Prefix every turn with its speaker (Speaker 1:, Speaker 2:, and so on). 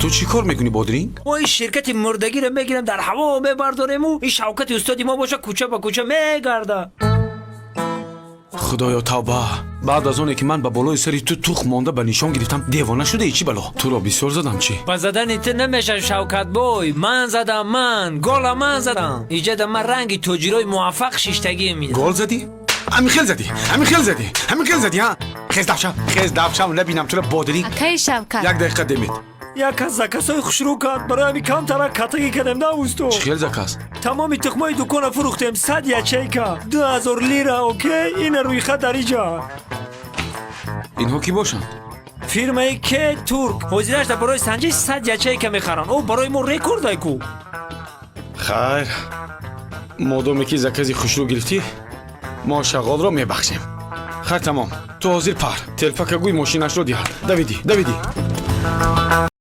Speaker 1: تو چی کار میکنی بادرینگ؟
Speaker 2: ما این شرکت مردگی رو میگیرم در هوا ببرداریم و این شوکت استادی ما باشه کوچه با کوچه میگرده.
Speaker 1: خدایا توبه. بعد از اونه که من به بالای سری تو تخم مانده به نشان گرفتم دیوانه شده ای چی بلا؟ تو را بسیار زدم چی؟
Speaker 2: با زدن تو نمیشه شوکت بوی. من زدم، من گل من زدم. ایجاد من رنگی تاجرای موفق شیشتگی میده.
Speaker 1: گل زدی؟ همین خیل زدی ها؟ خیز دفشم نبینم تو را بادرینگ.
Speaker 3: اکی شوکت
Speaker 1: یک دقیقه دمید.
Speaker 2: یک از زکسای خوشرو کرد برای همین کم ترک کتگی کردم نه اوستو.
Speaker 1: خیل زکاست.
Speaker 2: تمامی تخمای دکان فروختیم 100 یچیکا 2000 لیره. اوکی این روی خط در اینجا.
Speaker 1: اینها کی باشند؟
Speaker 2: فیرمای که تورک حوزیرش در برای سنجش 100 یچیکا میخرن. او برای ما رکورد های کو.
Speaker 1: خیر مادامی که زکازی خوشرو گرفتی ما شغال را میبخشیم. خیر تمام تو حاضر پر تلفک گوی ماشینش رو دیار. دویدی